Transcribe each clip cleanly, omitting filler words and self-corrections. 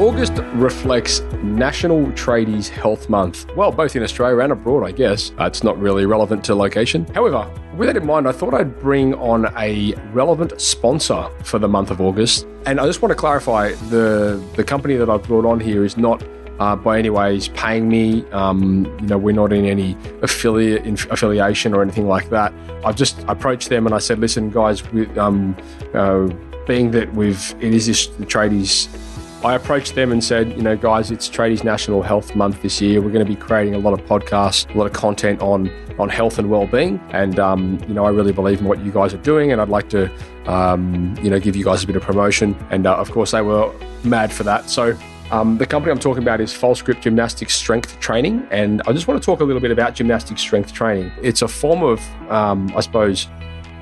August reflects National Tradies Health Month. Well, both in Australia and abroad, I guess. It's not really relevant to location. However, with that in mind, I thought I'd bring on a relevant sponsor for the month of August. And I just want to clarify, the company that I've brought on here is not by any ways paying me. We're not in any affiliation or anything like that. I've just approached them and I said, listen, guys, being that it is this Tradies, I approached them and said, guys, it's Tradies National Health Month this year. We're going to be creating a lot of podcasts, a lot of content on health and well-being. And, I really believe in what you guys are doing. And I'd like to, give you guys a bit of promotion. And, of course, they were mad for that. So the company I'm talking about is Grip Gymnastics Strength Training. And I just want to talk a little bit about gymnastic strength training. It's a form of,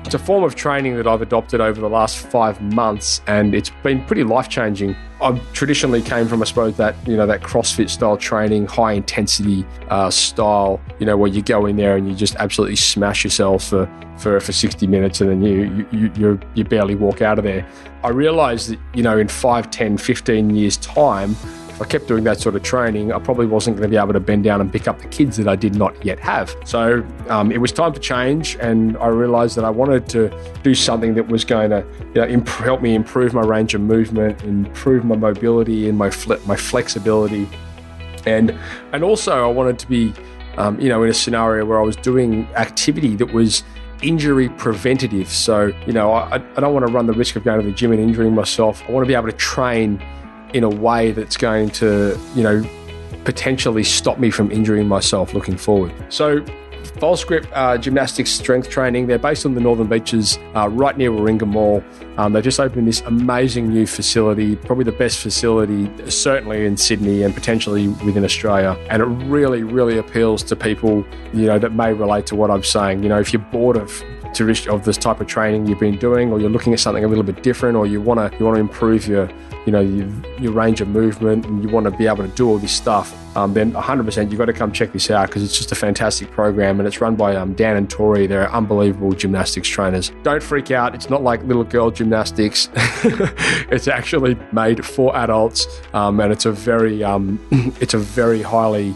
it's a form of training that I've adopted over the last 5 months, and it's been pretty life-changing. I traditionally came from, I suppose, that CrossFit style training, high intensity style, where you go in there and you just absolutely smash yourself for 60 minutes and then you barely walk out of there. I realized that, in 5, 10, 15 years time, if I kept doing that sort of training, I probably wasn't going to be able to bend down and pick up the kids that I did not yet have. So it was time to change, and I realized that I wanted to do something that was going to help me improve my range of movement, improve my mobility and my flexibility. And also I wanted to be, in a scenario where I was doing activity that was injury preventative. So, I don't want to run the risk of going to the gym and injuring myself. I want to be able to train in a way that's going to, potentially stop me from injuring myself looking forward. So Grip Gymnastics Strength Training, they're based on the Northern Beaches, right near Warringah Mall. They just opened this amazing new facility, probably the best facility, certainly in Sydney and potentially within Australia. And it really, really appeals to people, that may relate to what I'm saying. If you're bored of this type of training you've been doing, or you're looking at something a little bit different, or you want to improve your range of movement, and you want to be able to do all this stuff, then 100% you've got to come check this out, because it's just a fantastic program, and it's run by Dan and Tori. They're unbelievable gymnastics trainers. Don't freak out. It's not like little girl gymnastics. It's actually made for adults, and it's a very highly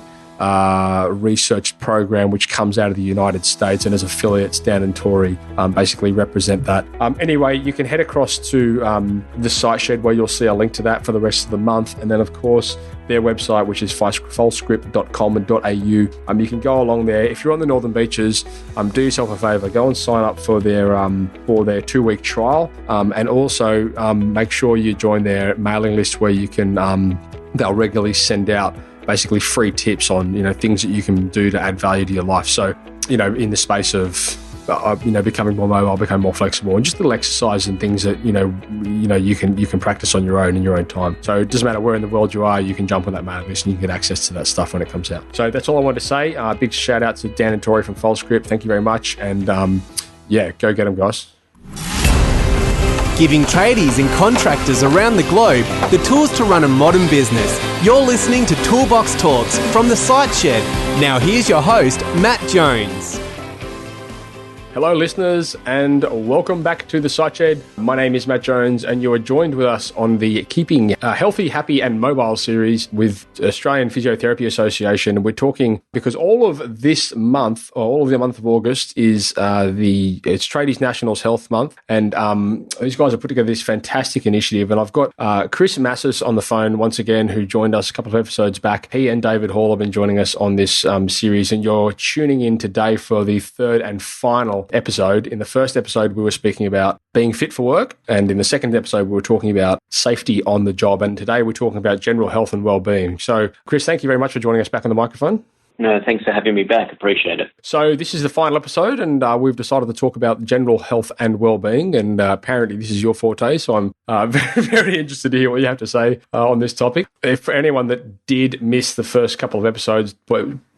researched program which comes out of the United States, and as affiliates, Dan and Tori basically represent that. Anyway, you can head across to the site shed where you'll see a link to that for the rest of the month, and then of course their website, which is falsegrip.com.au. You can go along there. If you're on the Northern Beaches, do yourself a favour, go and sign up for their 2-week trial, and also make sure you join their mailing list where you can they'll regularly send out basically free tips on things that you can do to add value to your life. So in the space of becoming more mobile, becoming more flexible, and just little exercise and things that you can practice on your own in your own time. So it doesn't matter where in the world you are, you can jump on that mailing list and you can get access to that stuff when it comes out. So that's all I wanted to say. Big shout out to Dan and Tori from Grip. Thank you very much, and go get them, guys. Giving tradies and contractors around the globe the tools to run a modern business. You're listening to Toolbox Talks from the Site Shed. Now here's your host, Matt Jones. Hello listeners, and welcome back to the Site Shed. My name is Matt Jones, and you are joined with us on the Keeping Healthy, Happy and Mobile series with Australian Physiotherapy Association. And we're talking, because all of this month, or all of the month of August, is it's Tradies National Health Month, and these guys have put together this fantastic initiative. And I've got Cris Massis on the phone once again, who joined us a couple of episodes back. He and David Hall have been joining us on this series, and you're tuning in today for the third and final episode. In the first episode, we were speaking about being fit for work, and in the second episode, we were talking about safety on the job, and today we're talking about general health and well-being. So, Cris, thank you very much for joining us back on the microphone. No, thanks for having me back. Appreciate it. So this is the final episode, and we've decided to talk about general health and well-being, and apparently this is your forte, so I'm very, very interested to hear what you have to say on this topic. If for anyone that did miss the first couple of episodes,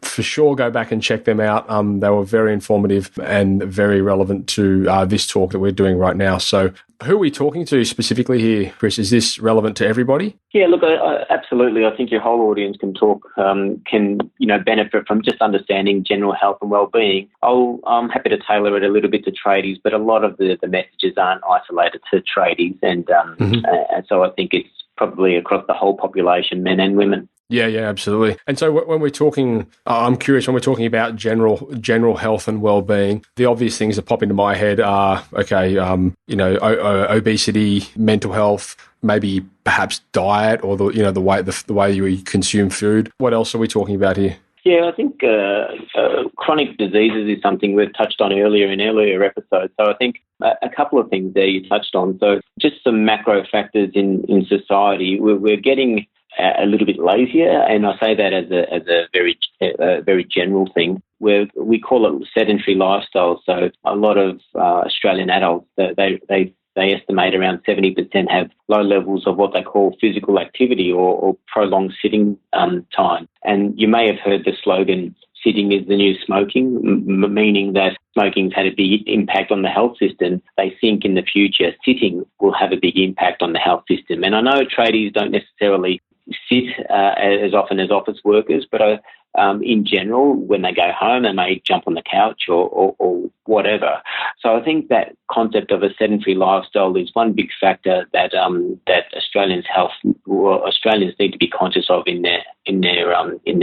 for sure go back and check them out. They were very informative and very relevant to this talk that we're doing right now. So who are we talking to specifically here, Cris? Is this relevant to everybody? Yeah, look, absolutely. I think your whole audience can benefit from just understanding general health and well-being. I'm happy to tailor it a little bit to tradies, but a lot of the messages aren't isolated to tradies, and so I think it's probably across the whole population, men and women. Yeah, absolutely. And so when we're talking, I'm curious, when we're talking about general health and well-being, the obvious things that pop into my head are, obesity, mental health, maybe perhaps diet, or the way you consume food. What else are we talking about here? Yeah, I think chronic diseases is something we've touched on in earlier episodes. So I think a couple of things there you touched on. So just some macro factors in society. We're getting a little bit lazier, and I say that as a very general thing. We call it sedentary lifestyle. So a lot of Australian adults, they estimate around 70% have low levels of what they call physical activity or prolonged sitting time. And you may have heard the slogan, "Sitting is the new smoking," meaning that smoking's had a big impact on the health system. They think in the future sitting will have a big impact on the health system. And I know tradies don't necessarily sit as often as office workers, but in general, when they go home, they may jump on the couch or whatever. So I think that concept of a sedentary lifestyle is one big factor that Australians need to be conscious of in their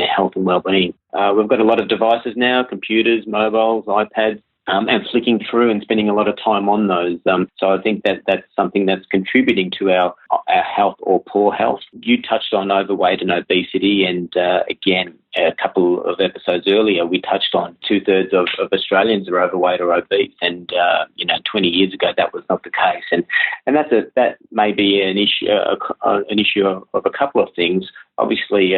health and well-being. We've got a lot of devices now: computers, mobiles, iPads. And flicking through and spending a lot of time on those. So I think that's something that's contributing to our health or poor health. You touched on overweight and obesity, and again, a couple of episodes earlier, we touched on 2/3 of Australians are overweight or obese, and 20 years ago that was not the case. And that may be an issue of a couple of things. Obviously,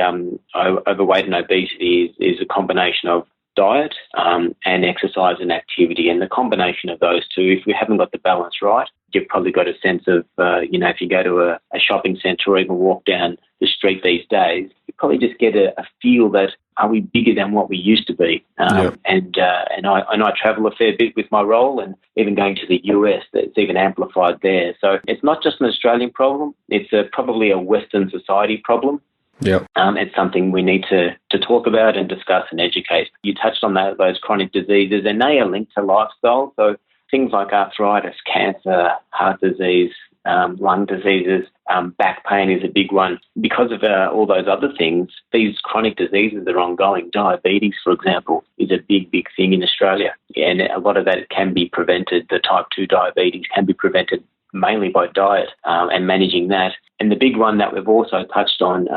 overweight and obesity is a combination of diet and exercise and activity, and the combination of those two, if we haven't got the balance right, you've probably got a sense of, if you go to a shopping centre or even walk down the street these days, you probably just get a feel that, are we bigger than what we used to be? And I travel a fair bit with my role, and even going to the US, it's even amplified there. So it's not just an Australian problem, it's probably a Western society problem. Yeah, it's something we need to talk about and discuss and educate. You touched on those chronic diseases, and they are linked to lifestyle. So things like arthritis, cancer, heart disease, lung diseases, back pain is a big one. Because of all those other things, these chronic diseases are ongoing. Diabetes, for example, is a big thing in Australia, and a lot of that can be prevented. The type 2 diabetes can be prevented mainly by diet and managing that. And the big one that we've also touched on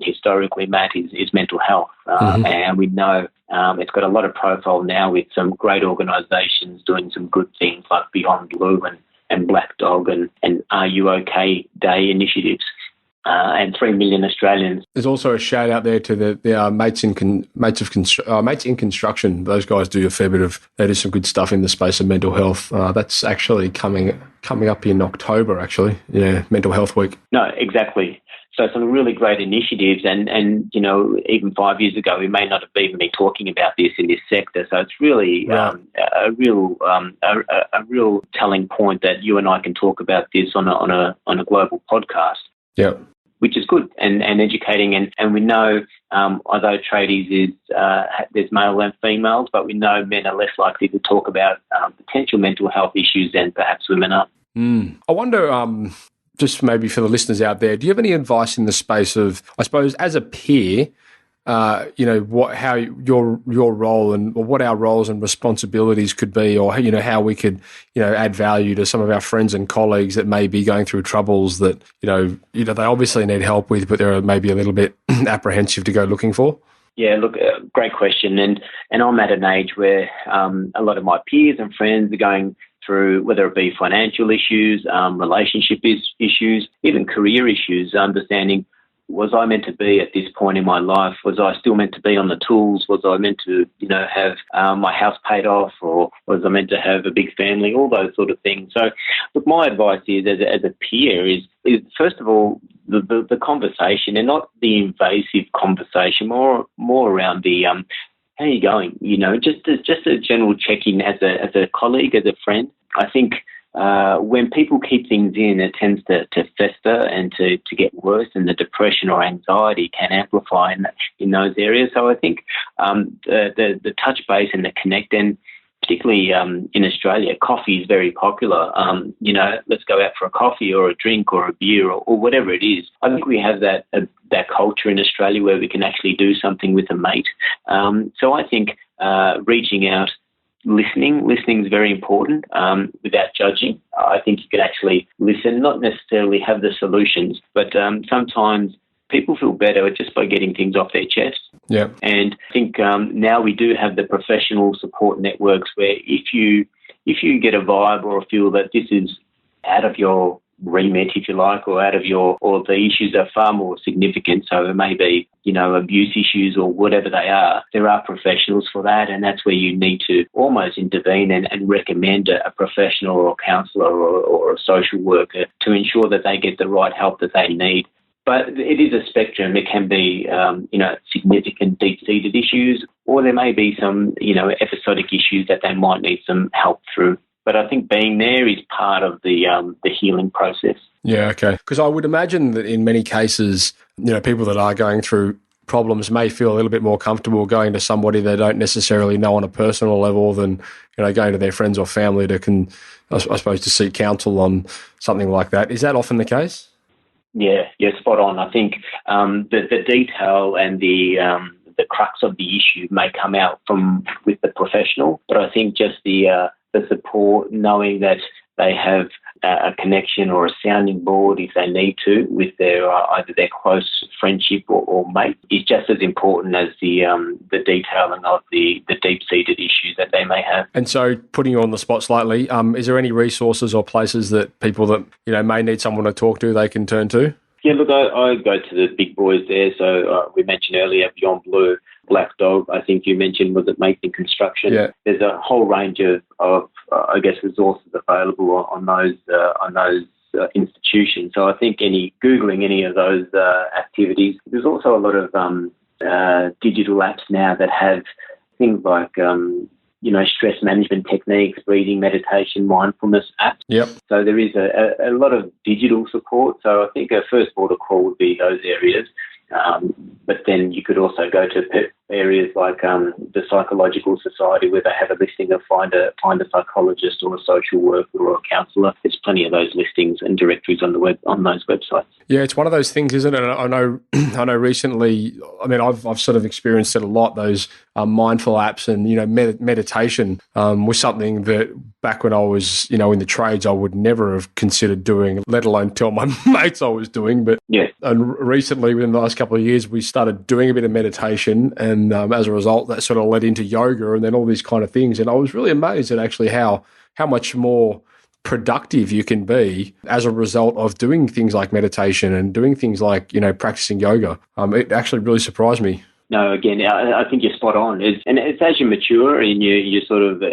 historically, Matt, is mental health. And we know it's got a lot of profile now with some great organisations doing some good things like Beyond Blue and Black Dog and Are You OK Day initiatives. And 3 million Australians. There's also a shout out there to the Mates in Construction. Those guys do a fair bit they do some good stuff in the space of mental health. That's actually coming up in October, actually. Yeah, Mental Health Week. No, exactly. So some really great initiatives, and even 5 years ago, we may not have even been talking about this in this sector. So it's really a real telling point that you and I can talk about this on a global podcast. Yeah. Which is good and educating. And we know, although tradies there's male and females, but we know men are less likely to talk about potential mental health issues than perhaps women are. I wonder, just maybe for the listeners out there, do you have any advice in the space of, I suppose, as a peer, how your role and what our roles and responsibilities could be, or how we could add value to some of our friends and colleagues that may be going through troubles that they obviously need help with, but they're maybe a little bit apprehensive to go looking for? Yeah, look, great question, and I'm at an age where a lot of my peers and friends are going through, whether it be financial issues, relationship issues, even career issues, understanding, was I meant to be at this point in my life? Was I still meant to be on the tools? Was I meant to, have my house paid off, or was I meant to have a big family? All those sort of things. So, look, my advice is, as a peer, is first of all the conversation, and not the invasive conversation, more around the how are you going? Just a general check-in as a colleague, as a friend. I think. When people keep things in, it tends to fester and to get worse, and the depression or anxiety can amplify in those areas. So I think the touch base and the connect, and particularly in Australia, coffee is very popular. Let's go out for a coffee or a drink or a beer or whatever it is. I think we have that culture in Australia where we can actually do something with a mate. So I think reaching out, listening is very important without judging. I think you can actually listen, not necessarily have the solutions, but sometimes people feel better just by getting things off their chest. Yeah. And I think now we do have the professional support networks where if you get a vibe or feel that this is out of your remit, if you like, or or the issues are far more significant, so it may be, abuse issues or whatever they are, there are professionals for that, and that's where you need to almost intervene and recommend a professional or a counsellor or a social worker to ensure that they get the right help that they need. But it is a spectrum. It can be, significant deep-seated issues, or there may be some, episodic issues that they might need some help through. But I think being there is part of the healing process. Yeah, okay. Because I would imagine that in many cases, people that are going through problems may feel a little bit more comfortable going to somebody they don't necessarily know on a personal level than, going to their friends or family to seek counsel on something like that. Is that often the case? Yeah, spot on. I think the detail and the crux of the issue may come out with the professional, but I think just the support, knowing that they have a connection or a sounding board if they need to with their either their close friendship or mate, is just as important as the detailing of the deep-seated issues that they may have. And so, putting you on the spot slightly, is there any resources or places that people that may need someone to talk to they can turn to? Yeah, look, I go to the big boys there. So we mentioned earlier Beyond Blue, Black Dog. I think you mentioned, was it Mason Construction? Yeah. There's a whole range of resources available on those institutions. So I think Googling any of those activities. There's also a lot of digital apps now that have things like stress management techniques, breathing, meditation, mindfulness apps. Yep. So there is a lot of digital support. So I think a first port of call would be those areas. But then you could also go to areas like the Psychological Society, where they have a listing of find a psychologist or a social worker or a counsellor. There's plenty of those listings and directories on those websites. Yeah, it's one of those things, isn't it? I know recently. I mean, I've sort of experienced it a lot. Those mindful apps and meditation was something that back when I was in the trades I would never have considered doing, let alone tell my mates I was doing. But yeah, and recently within the last couple of years we started doing a bit of meditation, and as a result that sort of led into yoga and then all these kind of things. And I was really amazed at actually how much more productive you can be as a result of doing things like meditation and doing things like practicing yoga. It actually really surprised me. No, again, I think you're spot on. It's as you mature and you sort of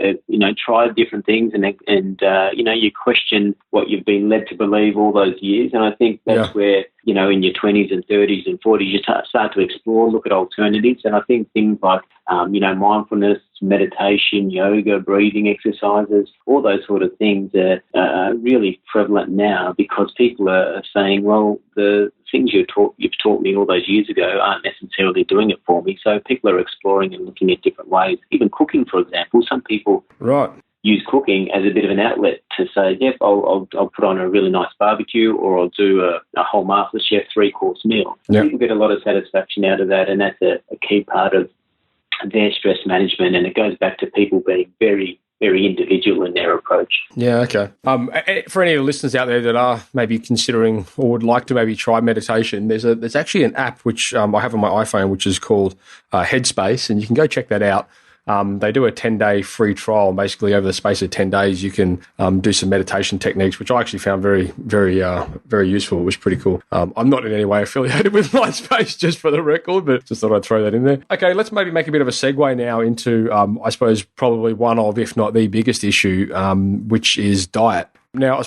try different things and you question what you've been led to believe all those years. And I think that's where in your 20s and 30s and 40s you start to explore, look at alternatives. And I think things like mindfulness, meditation, yoga, breathing exercises, all those sort of things are really prevalent now because people are saying, well, the things you've taught me all those years ago aren't necessarily doing it for me. So people are exploring and looking at different ways. Even cooking, for example, some people use cooking as a bit of an outlet to say, yep, I'll put on a really nice barbecue, or I'll do a whole MasterChef 3-course meal. Yep. People get a lot of satisfaction out of that, and that's a key part of their stress management, and it goes back to people being very, very individual in their approach. Yeah, okay. For any of the listeners out there that are maybe considering or would like to maybe try meditation, there's actually an app which I have on my iPhone, which is called Headspace, and you can go check that out. They do a 10-day free trial, and basically over the space of 10 days, you can do some meditation techniques, which I actually found very, very, very useful. It was pretty cool. I'm not in any way affiliated with Mindspace, just for the record, but just thought I'd throw that in there. Okay, let's maybe make a bit of a segue now into, I suppose, probably one of, if not the biggest issue, which is diet. Now,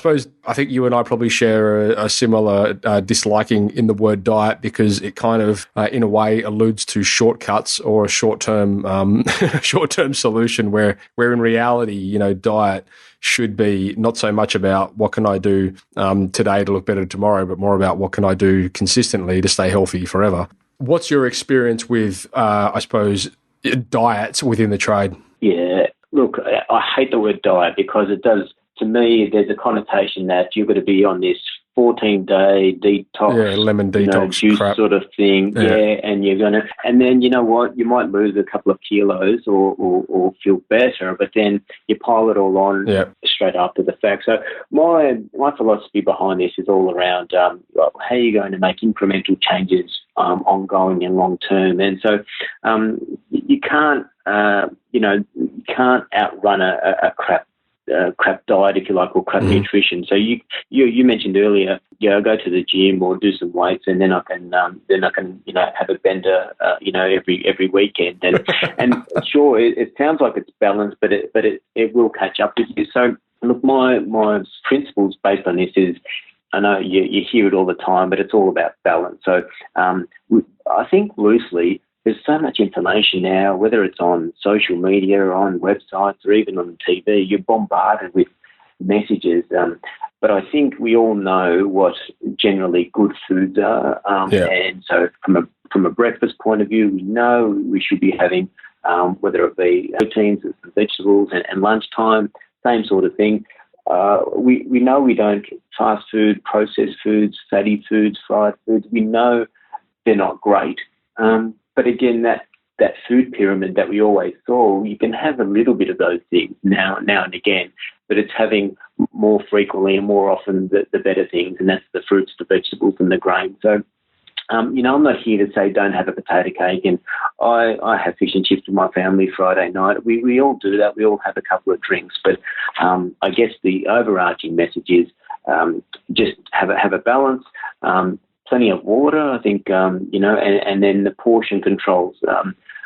I think you and I probably share a similar disliking in the word diet, because it kind of, in a way, alludes to shortcuts or a short-term solution, where in reality, diet should be not so much about what can I do today to look better tomorrow, but more about what can I do consistently to stay healthy forever. What's your experience with, diets within the trade? Yeah. Look, I hate the word diet because it does, to me, there's a connotation that you've got to be on this 14-day detox, lemon detox juice crap sort of thing. And you're going to, and then you know what, you might lose a couple of kilos or feel better, but then you pile it all on straight after the fact. So my philosophy behind this is all around how are you going to make incremental changes ongoing and long term. And so you can't you can't outrun a crap diet, if you like, or crap nutrition. So you mentioned earlier, I go to the gym or do some weights, and then I can have a bender every weekend. And sure, it sounds like it's balanced, but it will catch up with you. So look, my principles based on this is, I know you hear it all the time, but it's all about balance. So I think loosely, there's so much information now, whether it's on social media or on websites or even on TV, you're bombarded with messages. But I think we all know what generally good foods are. And so from a breakfast point of view, we know we should be having, whether it be proteins and vegetables, and lunchtime, same sort of thing. We know we don't fast food, processed foods, fatty foods, fried foods. We know they're not great. But again, that food pyramid that we always saw, you can have a little bit of those things now and again, but it's having more frequently and more often the better things, and that's the fruits, the vegetables, and the grains. So, I'm not here to say don't have a potato cake, and I have fish and chips with my family Friday night. We all do that. We all have a couple of drinks, but I guess the overarching message is just have a balance. Plenty of water, I think, and then the portion controls.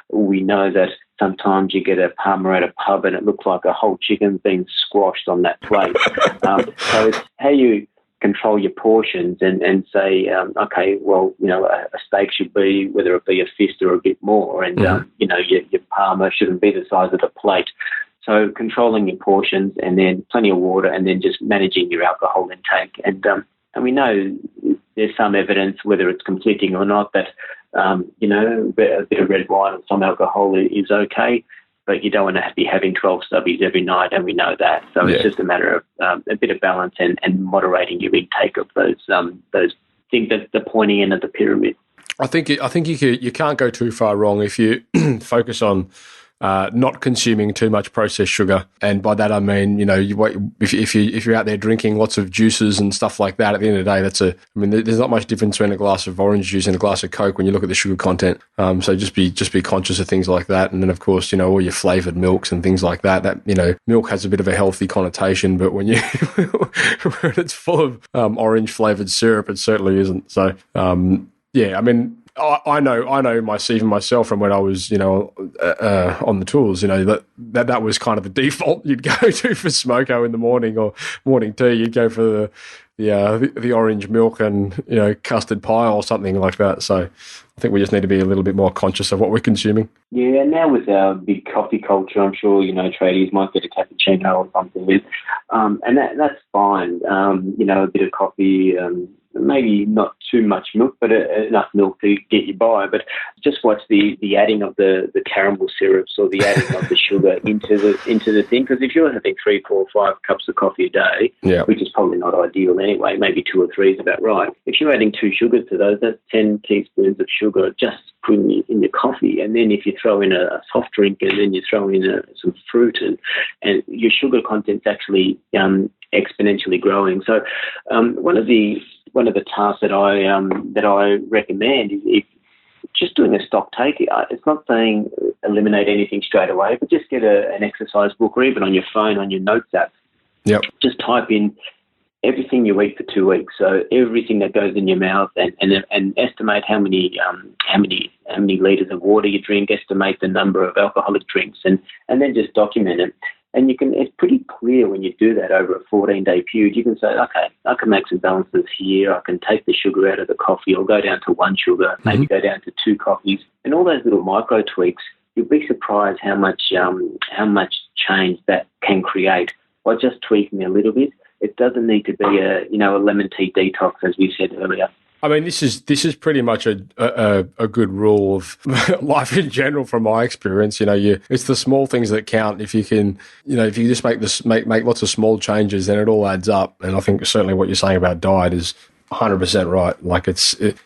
We know that sometimes you get a parma at a pub and it looks like a whole chicken's been squashed on that plate. So it's how you control your portions and say, okay, well, a steak should be, whether it be a fist or a bit more, and, your parma shouldn't be the size of the plate. So controlling your portions, and then plenty of water, and then just managing your alcohol intake. And we know there's some evidence, whether it's conflicting or not, that, a bit of red wine and some alcohol is okay, but you don't want to be having 12 stubbies every night, and we know that. So it's just a matter of a bit of balance and moderating your intake of those things, that the pointy end of the pyramid. I think you can't go too far wrong if you focus on not consuming too much processed sugar, and by that I mean, if you're out there drinking lots of juices and stuff like that, at the end of the day, there's not much difference between a glass of orange juice and a glass of Coke when you look at the sugar content. So just be conscious of things like that, and then of course, all your flavored milks and things like that. That milk has a bit of a healthy connotation, but when when it's full of orange flavored syrup, it certainly isn't. So I know even myself from when I was, on the tools, that was kind of the default you'd go to for smoko in the morning or morning tea. You'd go for the orange milk and, custard pie or something like that. So I think we just need to be a little bit more conscious of what we're consuming. Yeah, now with our big coffee culture, I'm sure, tradies might get a cappuccino or something. And that's fine. A bit of coffee, maybe not too much milk, but enough milk to get you by. But just watch the adding of the caramel syrups or the adding of the sugar into the thing. Because if you're having 3, 4, 5 cups of coffee a day, which is probably not ideal anyway, maybe 2 or 3 is about right. If you're adding 2 sugars to those, that's 10 teaspoons of sugar just in your coffee. And then if you throw in a soft drink, and then you throw in some fruit, and your sugar content's actually exponentially growing. So one of the tasks that I recommend is just doing a stock take. It's not saying eliminate anything straight away, but just get an exercise book, or even on your phone, on your notes app. Yep. Just type in everything you eat for 2 weeks. So everything that goes in your mouth, and estimate how many liters of water you drink. Estimate the number of alcoholic drinks, and then just document it. And it's pretty clear when you do that over a 14-day period. You can say, okay, I can make some balances here. I can take the sugar out of the coffee, or go down to 1 sugar, maybe go down to 2 coffees. And all those little micro tweaks, you'll be surprised how much change that can create by just tweaking a little bit. It doesn't need to be a lemon tea detox, as we said earlier. I mean, this is pretty much a good rule of life in general from my experience. It's the small things that count. If you can, if you just make lots of small changes, then it all adds up. And I think certainly what you're saying about diet is 100% right. Like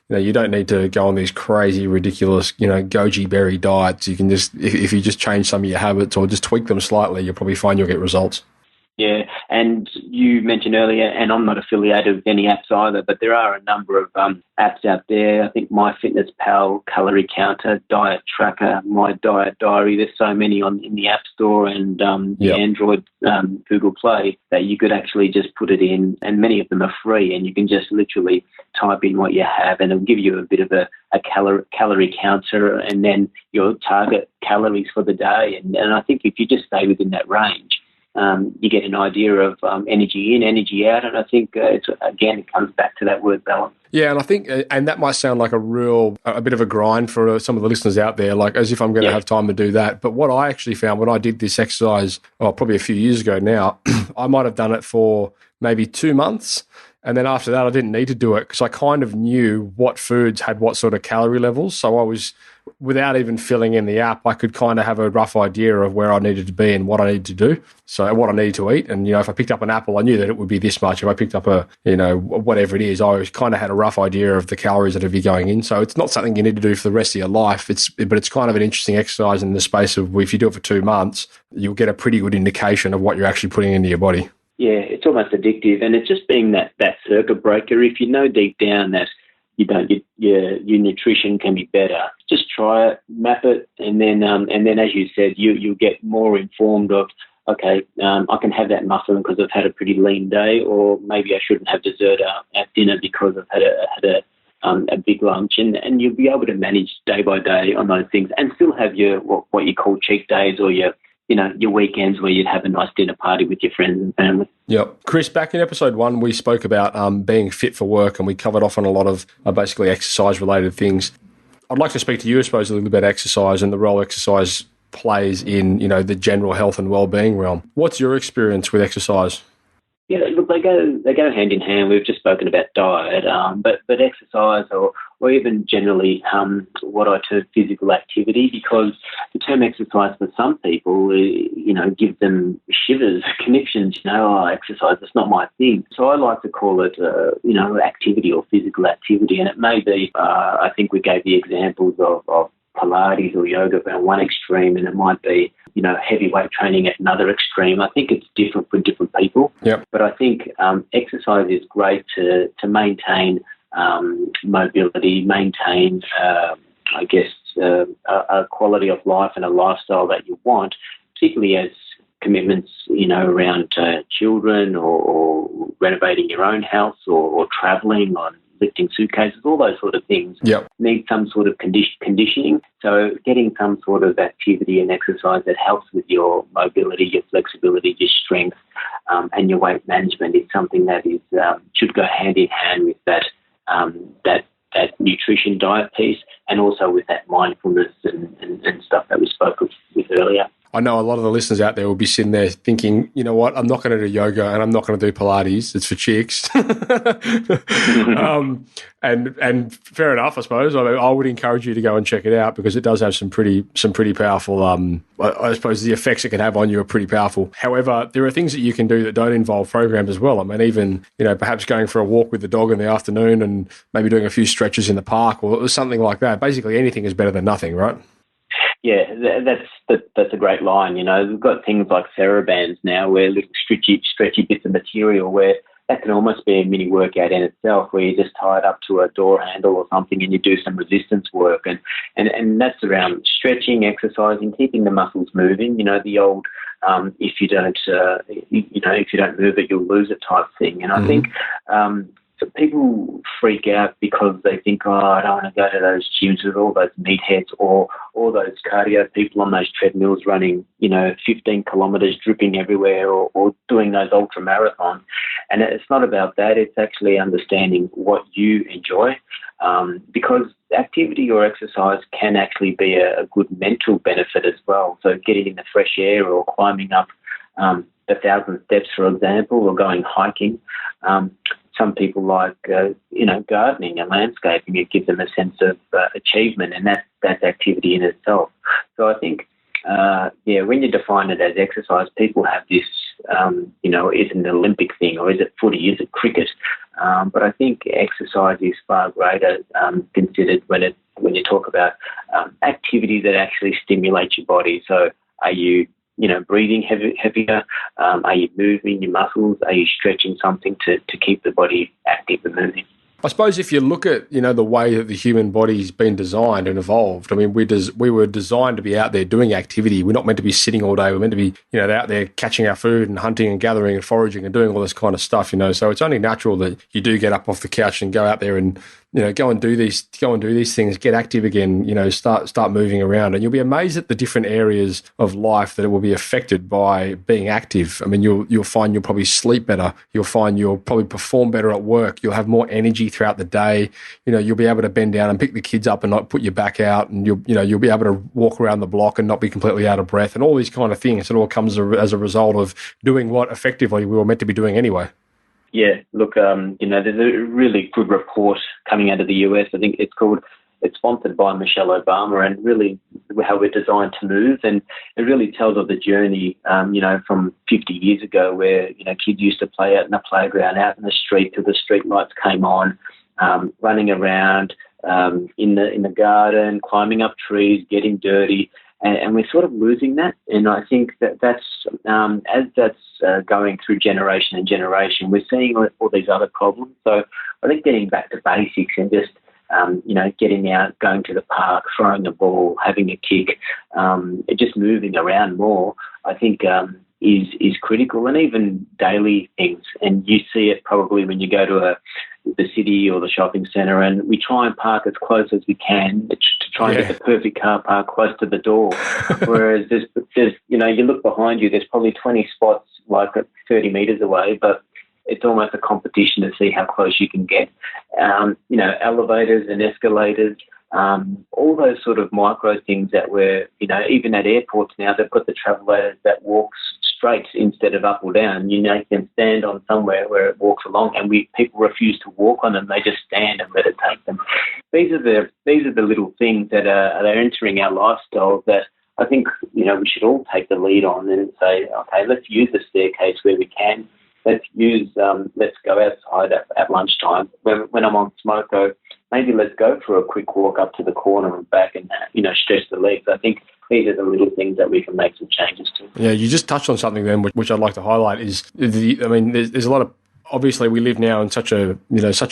you don't need to go on these crazy, ridiculous, goji berry diets. You can just, if you just change some of your habits or just tweak them slightly, you'll probably find you'll get results. Yeah, and you mentioned earlier, and I'm not affiliated with any apps either, but there are a number of apps out there. I think MyFitnessPal, Calorie Counter, Diet Tracker, My Diet Diary. There's so many in the App Store and the Android Google Play that you could actually just put it in, and many of them are free, and you can just literally type in what you have, and it'll give you a bit of a calorie counter, and then your target calories for the day. And I think if you just stay within that range, you get an idea of energy in, energy out, and I think it comes back to that word balance. Yeah, and I think, and that might sound like a bit of a grind for some of the listeners out there, like as if I'm going to have time to do that. But what I actually found when I did this exercise, probably a few years ago now, I might have done it for maybe 2 months. And then after that, I didn't need to do it because I kind of knew what foods had what sort of calorie levels. So I was, without even filling in the app, I could kind of have a rough idea of where I needed to be and what I needed to do. So what I needed to eat. And, if I picked up an apple, I knew that it would be this much. If I picked up whatever it is, I kind of had a rough idea of the calories that would be going in. So it's not something you need to do for the rest of your life. But it's kind of an interesting exercise in the space of, if you do it for 2 months, you'll get a pretty good indication of what you're actually putting into your body. Yeah, it's almost addictive, and it's just being that circuit breaker. If you know deep down that your nutrition can be better, just try it, map it, and then as you said, you'll get more informed of, okay, I can have that muffin because I've had a pretty lean day, or maybe I shouldn't have dessert at dinner because I've had a big lunch, and you'll be able to manage day by day on those things, and still have your what you call cheat days, or your weekends where you'd have a nice dinner party with your friends and family. Yep. Chris, back in episode 1, we spoke about being fit for work, and we covered off on a lot of basically exercise-related things. I'd like to speak to you, I suppose, a little bit about exercise and the role exercise plays in, the general health and well-being realm. What's your experience with exercise? Yeah, look, they go hand in hand. We've just spoken about diet, but exercise or even generally what I term physical activity, because the term exercise for some people, gives them shivers, conniptions. Exercise, it's not my thing. So I like to call it, activity or physical activity, and it may be. I think we gave the examples of Pilates or yoga at one extreme, and it might be, heavy weight training at another extreme. I think it's different for different people. Yep. But I think exercise is great to maintain mobility, maintain, a quality of life and a lifestyle that you want, particularly as commitments, around children or renovating your own house or travelling on lifting suitcases, all those sort of things need some sort of conditioning. So getting some sort of activity and exercise that helps with your mobility, your flexibility, your strength, and your weight management is something that is should go hand in hand with that nutrition diet piece, and also with that mindfulness and stuff that we spoke with earlier. I know a lot of the listeners out there will be sitting there thinking, you know what, I'm not going to do yoga and I'm not going to do Pilates. It's for chicks. And fair enough, I suppose. I would encourage you to go and check it out because it does have some pretty powerful, I suppose the effects it can have on you are pretty powerful. However, there are things that you can do that don't involve programs as well. I mean, even, perhaps going for a walk with the dog in the afternoon and maybe doing a few stretches in the park or something like that. Basically, anything is better than nothing, right? Yeah, that's a great line. We've got things like TheraBands now, where little stretchy bits of material where that can almost be a mini workout in itself, where you just tie it up to a door handle or something and you do some resistance work, and that's around stretching, exercising, keeping the muscles moving. The old if you don't move it, you'll lose it type thing. And I think people freak out because they think, I don't want to go to those gyms with all those meatheads or those cardio people on those treadmills running, 15 kilometres dripping everywhere or doing those ultra marathons. And it's not about that. It's actually understanding what you enjoy, because activity or exercise can actually be a good mental benefit as well. So getting in the fresh air or climbing up 1,000 steps, for example, or going hiking. Some people like, gardening and landscaping, it gives them a sense of achievement, and that's activity in itself. So I think, when you define it as exercise, people have this, is it an Olympic thing, or is it footy, is it cricket? But I think exercise is far greater considered when you talk about activities that actually stimulate your body. So are you breathing heavier? Are you moving your muscles? Are you stretching something to keep the body active and moving? I suppose if you look at, the way that the human body's been designed and evolved, I mean, we were designed to be out there doing activity. We're not meant to be sitting all day. We're meant to be, out there catching our food and hunting and gathering and foraging and doing all this kind of stuff, So it's only natural that you do get up off the couch and go out there and, go and do these things, get active again, start moving around. And you'll be amazed at the different areas of life that it will be affected by being active. I mean, you'll find you'll probably sleep better. You'll find you'll probably perform better at work. You'll have more energy throughout the day. You'll be able to bend down and pick the kids up and not put your back out. And you'll be able to walk around the block and not be completely out of breath and all these kind of things. It all comes as a result of doing what effectively we were meant to be doing anyway. Yeah, look, there's a really good report coming out of the US. I think it's sponsored by Michelle Obama, and really how we're designed to move. And it really tells of the journey, from 50 years ago where, kids used to play out in the playground, out in the street till the street lights came on, running around in the garden, climbing up trees, getting dirty. And we're sort of losing that. And I think that's as that's going through generation and generation, we're seeing all these other problems. So I think getting back to basics and just, getting out, going to the park, throwing a ball, having a kick, just moving around more, I think is critical, and even daily things. And you see it probably when you go to the city or the shopping centre, and we try and park as close as we can to try and get the perfect car park close to the door. Whereas there's you look behind you, there's probably 20 spots like 30 metres away, but it's almost a competition to see how close you can get. Elevators and escalators, all those sort of micro things that we're, even at airports now, they've got the travelators that walks straight instead of up or down. You can stand on somewhere where it walks along, and people refuse to walk on them. They just stand and let it take them. These are the little things that are entering our lifestyle that I think, we should all take the lead on and say, okay, let's use the staircase where we can. Let's go outside at lunchtime. When I'm on smoko, maybe let's go for a quick walk up to the corner and back and, stretch the legs. I think these are the little things that we can make some changes to. Yeah, you just touched on something then, which I'd like to highlight is there's a lot of, obviously we live now in such a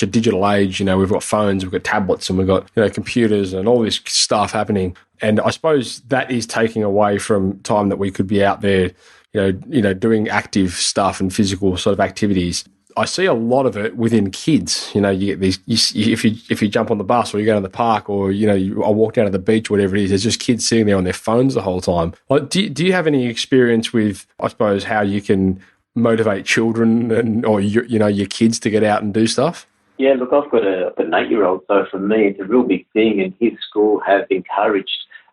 digital age. We've got phones, we've got tablets, and we've got, computers and all this stuff happening. And I suppose that is taking away from time that we could be out there, doing active stuff and physical sort of activities. I see a lot of it within kids. You get these, if you jump on the bus or you go to the park or, I walk down to the beach, whatever it is, there's just kids sitting there on their phones the whole time. Like, do you have any experience with, I suppose, how you can motivate children or your kids to get out and do stuff? Yeah, look, I've got an 8-year-old, so for me it's a real big thing, and his school have encouraged,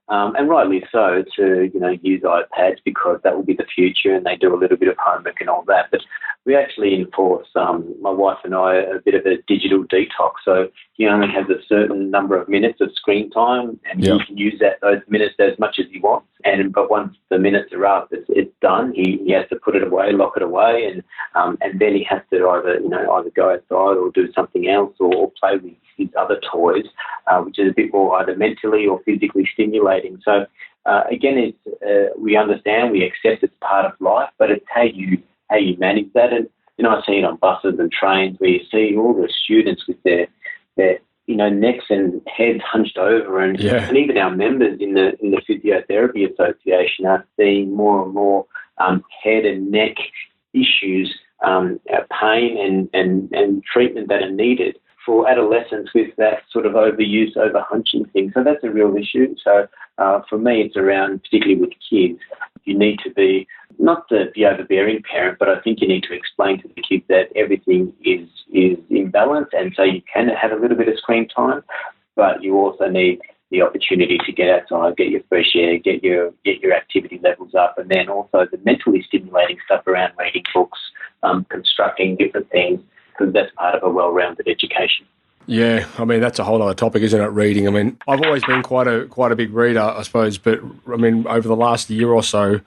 and rightly so, to use iPads because that will be the future, and they do a little bit of homework and all that. But we actually enforce, my wife and I, a bit of a digital detox. So he only has a certain number of minutes of screen time, and he can use those minutes as much as he wants. But once the minutes are up, it's done. He has to put it away, lock it away, and then he has to either go outside or do something else or play with his other toys, which is a bit more either mentally or physically stimulating. So again, we understand, we accept it's part of life, but it's how you manage that. And I see it on buses and trains where you see all the students with their necks and heads hunched over, and even our members in the Physiotherapy Association are seeing more and more head and neck issues, pain and treatment that are needed for adolescents with that sort of overuse, overhunching thing. So that's a real issue. So for me, it's around, particularly with kids, you need to be, not the overbearing parent, but I think you need to explain to the kids that everything is in balance, and so you can have a little bit of screen time, but you also need the opportunity to get outside, get your fresh air, get your activity levels up, and then also the mentally stimulating stuff around reading books, constructing different things, because that's part of a well-rounded education. Yeah, I mean, that's a whole other topic, isn't it, reading? I mean, I've always been quite a big reader, I suppose, but I mean, over the last year or so,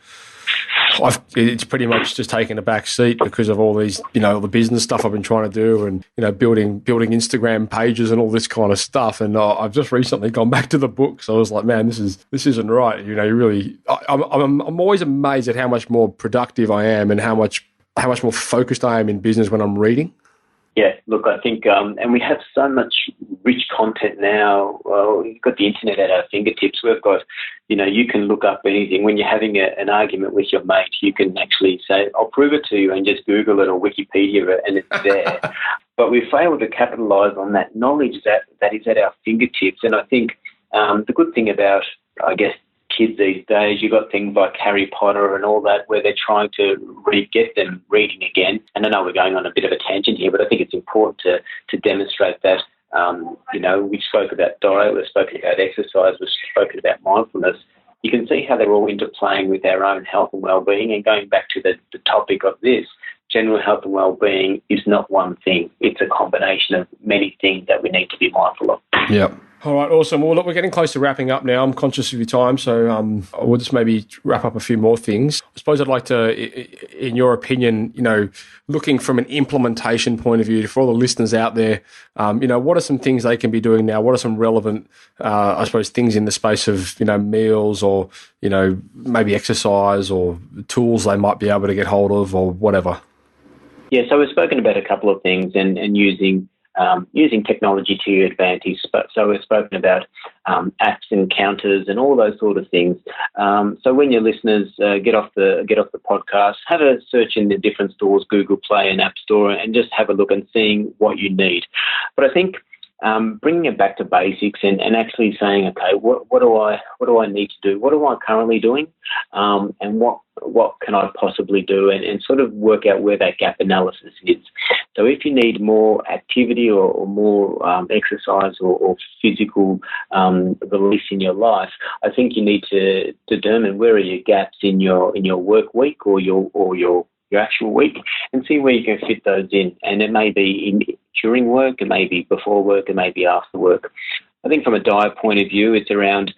it's pretty much just taken a back seat because of all these, all the business stuff I've been trying to do and, building Instagram pages and all this kind of stuff. And I've just recently gone back to the books. So I was like, man, this isn't right. You really, I'm always amazed at how much more productive I am and how much more focused I am in business when I'm reading. Yeah, look, I think, and we have so much rich content now. Well, we've got the internet at our fingertips. We've got, you can look up anything. When you're having an argument with your mate, you can actually say, I'll prove it to you, and just Google it or Wikipedia it, and it's there. But we fail to capitalise on that knowledge that is at our fingertips. And I think the good thing about, I guess, kids these days, you've got things like Harry Potter and all that where they're trying to get them reading again. And I know we're going on a bit of a tangent here, but I think it's important to demonstrate that, we spoke about diet, we've spoken about exercise, we've spoken about mindfulness. You can see how they're all interplaying with our own health and well-being. And going back to the topic of this, general health and well-being is not one thing. It's a combination of many things that we need to be mindful of. Yeah. All right, awesome. Well, look, we're getting close to wrapping up now. I'm conscious of your time, so we'll just maybe wrap up a few more things. I suppose I'd like to, in your opinion, looking from an implementation point of view for all the listeners out there, what are some things they can be doing now? What are some relevant, I suppose, things in the space of, meals or, maybe exercise or tools they might be able to get hold of or whatever? Yeah, so we've spoken about a couple of things and using technology to your advantage. So we've spoken about apps and counters and all those sort of things. So when your listeners get off the podcast, have a search in the different stores, Google Play and App Store, and just have a look and seeing what you need. But I think bringing it back to basics and actually saying, okay, what do I need to do? What am I currently doing? And what can I possibly do? And sort of work out where that gap analysis is. So if you need more activity or more exercise or physical release in your life, I think you need to determine where are your gaps in your work week or your actual week, and see where you can fit those in. And it may be during work, it may be before work, it may be after work. I think from a diet point of view, it's around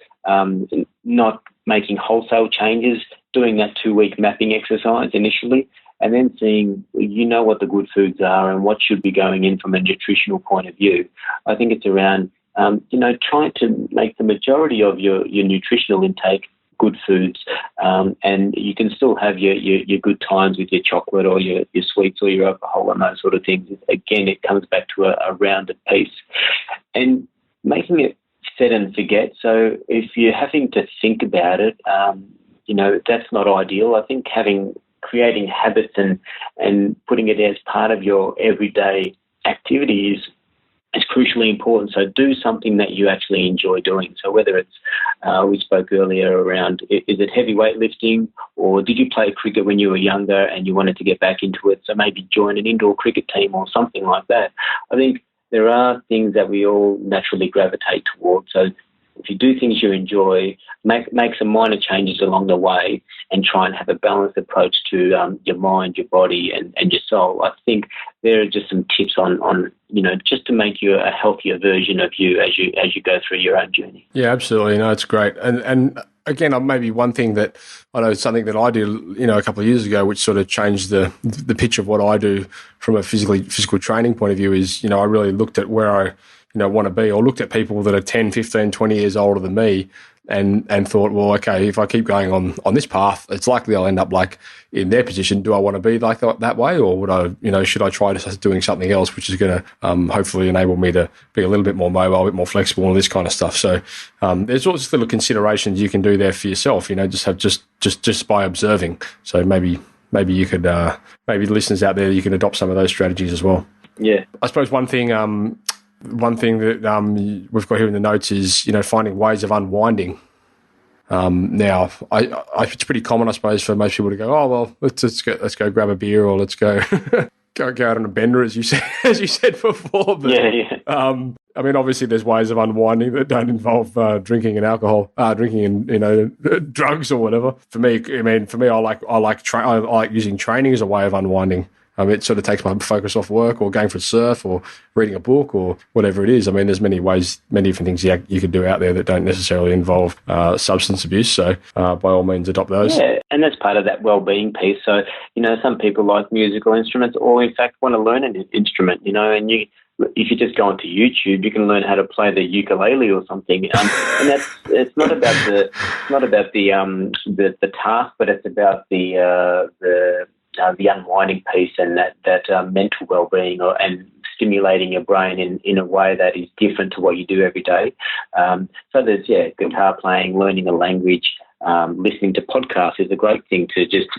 not making wholesale changes, doing that 2-week mapping exercise initially, and then seeing what the good foods are and what should be going in from a nutritional point of view. I think it's around trying to make the majority of your nutritional intake good foods, and you can still have your good times with your chocolate or your sweets or your alcohol and those sort of things. Again, it comes back to a rounded piece. And making it set and forget. So if you're having to think about it, that's not ideal. I think creating habits and putting it as part of your everyday activity is crucially important. So do something that you actually enjoy doing. So whether it's, we spoke earlier around, is it heavy weightlifting, or did you play cricket when you were younger and you wanted to get back into it? So maybe join an indoor cricket team or something like that. I think there are things that we all naturally gravitate towards. So if you do things you enjoy, make some minor changes along the way and try and have a balanced approach to your mind, your body and your soul. I think there are just some tips on just to make you a healthier version of you as you go through your own journey. Yeah, absolutely. No, it's great. And again, maybe one thing that I know, something that I did, a couple of years ago, which sort of changed the picture of what I do from a physical training point of view is, I really looked at where I want to be, or looked at people that are 10, 15, 20 years older than me and thought, well, okay, if I keep going on this path, it's likely I'll end up like in their position. Do I want to be like that way, or would I, should I try doing something else, which is going to hopefully enable me to be a little bit more mobile, a bit more flexible, and this kind of stuff. So there's all just little considerations you can do there for yourself, just by observing. So maybe you could, maybe the listeners out there, you can adopt some of those strategies as well. Yeah. I suppose one thing that we've got here in the notes is, finding ways of unwinding. Now, it's pretty common, I suppose, for most people to go, oh, well, let's go grab a beer, or let's go go out on a bender, as you said before. But, yeah. I mean, obviously, there's ways of unwinding that don't involve drinking and alcohol, drinking and drugs or whatever. For me, I like using training as a way of unwinding. It sort of takes my focus off work or going for a surf or reading a book or whatever it is. I mean, there's many ways, many different things you can do out there that don't necessarily involve substance abuse. So by all means, adopt those. Yeah, and that's part of that well-being piece. So, some people like musical instruments or, in fact, want to learn an instrument, and if you just go onto YouTube, you can learn how to play the ukulele or something, and it's not about the task, but it's about the unwinding piece and that mental well-being and stimulating your brain in a way that is different to what you do every day. So there's guitar playing, learning a language. Listening to podcasts is a great thing to just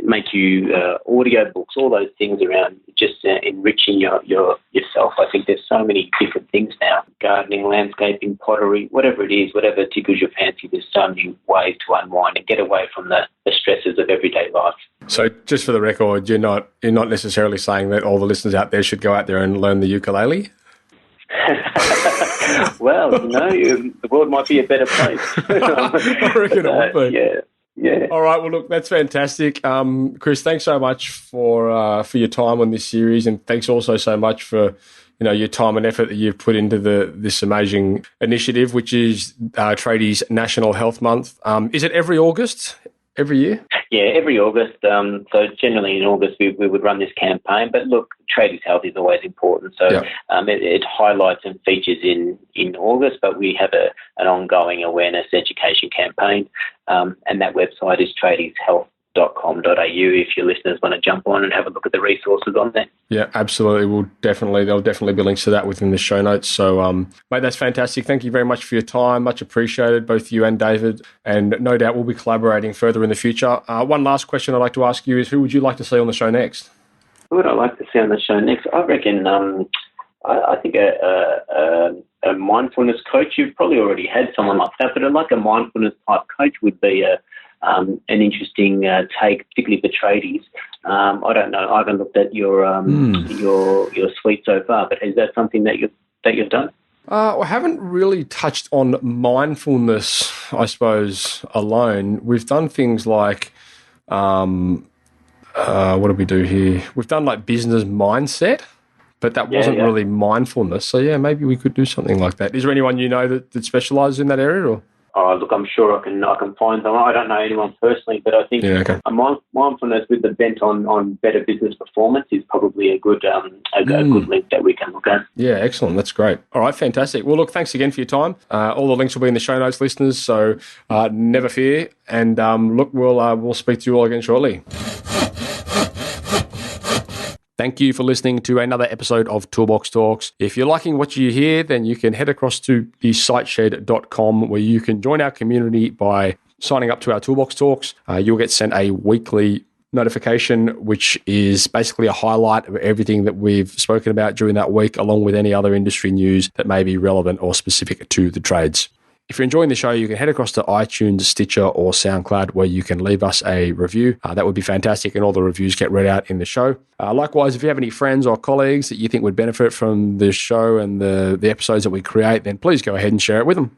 make you audio books, all those things around just enriching yourself. I think there's so many different things now, gardening, landscaping, pottery, whatever it is, whatever tickles your fancy, there's so many ways to unwind and get away from the stresses of everyday life. So just for the record, you're not necessarily saying that all the listeners out there should go out there and learn the ukulele? Well, the world might be a better place. I reckon it would be. Yeah. All right. Well, look, that's fantastic. Cris, thanks so much for your time on this series, and thanks also so much for your time and effort that you've put into this amazing initiative, which is Tradies National Health Month. Is it every August? Every year? Yeah, every August. So generally in August we would run this campaign. But look, tradies' health is always important. So it highlights and features in August, but we have an ongoing awareness education campaign. And that website is tradieshealth.com.au if your listeners want to jump on and have a look at the resources on there. Yeah, absolutely. There'll definitely be links to that within the show notes. So, mate, that's fantastic. Thank you very much for your time. Much appreciated, both you and David. And no doubt we'll be collaborating further in the future. One last question I'd like to ask you is, who would you like to see on the show next? Who would I like to see on the show next? I reckon, I think a mindfulness coach. You've probably already had someone like that, but like a mindfulness type coach would be an interesting take, particularly for tradies. I don't know. I haven't looked at your suite so far, but is that something that you've done? I haven't really touched on mindfulness, I suppose, alone. We've done things like, what did we do here? We've done like business mindset, but that wasn't really mindfulness. So yeah, maybe we could do something like that. Is there anyone that specialises in that area, or? Oh, look, I'm sure I can find someone. I don't know anyone personally, but I think a mindfulness with the bent on better business performance is probably a good good link that we can look at. Yeah, excellent. That's great. All right, fantastic. Well, look, thanks again for your time. All the links will be in the show notes, listeners, so never fear. And look, we'll speak to you all again shortly. Thank you for listening to another episode of Toolbox Talks. If you're liking what you hear, then you can head across to thesiteshed.com where you can join our community by signing up to our Toolbox Talks. You'll get sent a weekly notification, which is basically a highlight of everything that we've spoken about during that week, along with any other industry news that may be relevant or specific to the trades. If you're enjoying the show, you can head across to iTunes, Stitcher, or SoundCloud, where you can leave us a review. That would be fantastic, and all the reviews get read out in the show. Likewise, if you have any friends or colleagues that you think would benefit from the show and the episodes that we create, then please go ahead and share it with them.